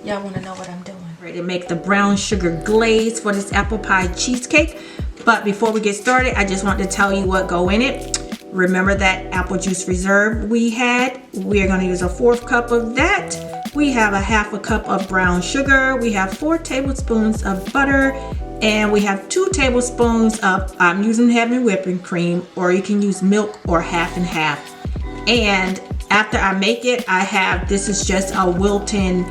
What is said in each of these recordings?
Y'all want to know what I'm doing? Ready to make the brown sugar glaze for this apple pie cheesecake. But before we get started, I just want to tell you what go in it. Remember that apple juice reserve we had? We're going to use a 1/4 cup of that. We have a 1/2 cup of brown sugar. We have 4 tablespoons of butter. And we have 2 tablespoons of, I'm using heavy whipping cream, or you can use milk or half and half. And after I make it, I have, this is just a Wilton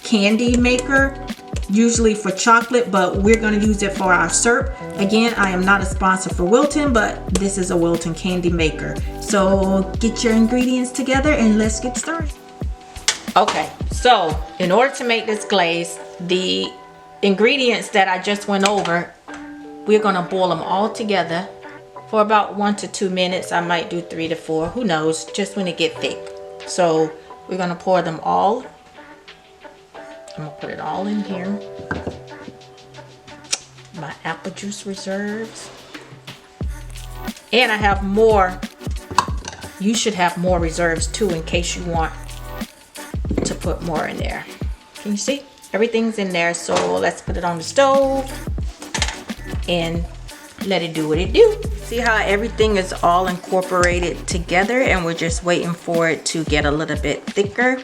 candy maker, usually for chocolate, but we're going to use it for our syrup. Again, I am not a sponsor for Wilton, but this is a Wilton candy maker. So get your ingredients together and let's get started. Okay, so in order to make this glaze, the ingredients that I just went over, we're going to boil them all together for about 1 to 2 minutes. I might do 3 to 4, who knows, just when it get thick. So we're going to pour them all. I'm gonna put it all in here. My apple juice reserves. And I have more. You should have more reserves too in case you want to put more in there. Can you see? Everything's in there. So let's put it on the stove and let it do what it do. See how everything is all incorporated together, and we're just waiting for it to get a little bit thicker.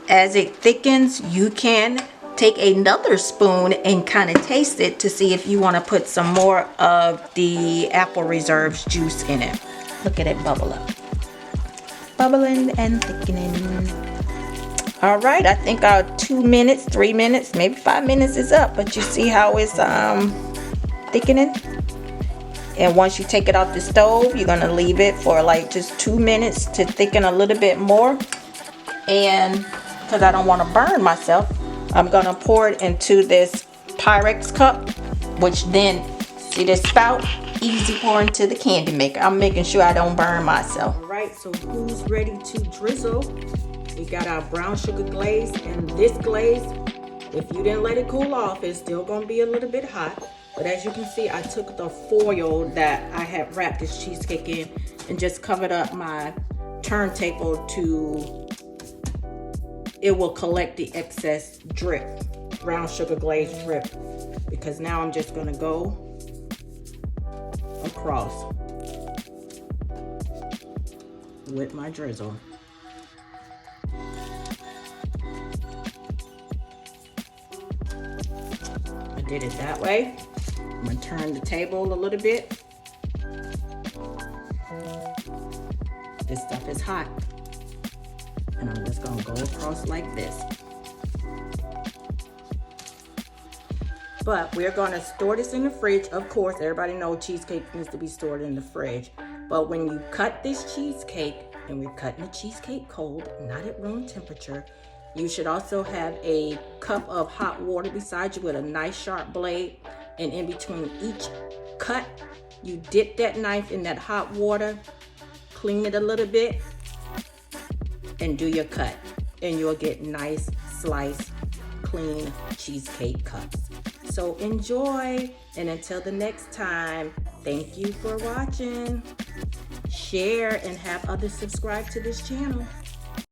As it thickens, you can take another spoon and kind of taste it to see if you want to put some more of the apple reserves juice in it. Look at it bubble up. Bubbling and thickening. All right, I think our 2 minutes, 3 minutes, maybe 5 minutes is up, but you see how it's thickening? And once you take it off the stove, you're gonna leave it for like just 2 minutes to thicken a little bit more. And because I don't want to burn myself, I'm going to pour it into this Pyrex cup, which then, see this spout? Easy pour into the candy maker. I'm making sure I don't burn myself. All right, so who's ready to drizzle? We got our brown sugar glaze, and this glaze, if you didn't let it cool off, it's still going to be a little bit hot. But as you can see, I took the foil that I had wrapped this cheesecake in and just covered up my turntable to, it will collect the excess drip, brown sugar glaze drip, because now I'm just gonna go across with my drizzle. I did it that way. I'm gonna turn the table a little bit. This stuff is hot. And I'm just gonna go across like this. But we're gonna store this in the fridge. Of course, everybody knows cheesecake needs to be stored in the fridge. But when you cut this cheesecake, and we're cutting the cheesecake cold, not at room temperature, you should also have a cup of hot water beside you with a nice sharp blade. And in between each cut, you dip that knife in that hot water, clean it a little bit, and do your cut, and you'll get nice sliced clean cheesecake cups. So enjoy, and until the next time, thank you for watching. Share and have others subscribe to this channel.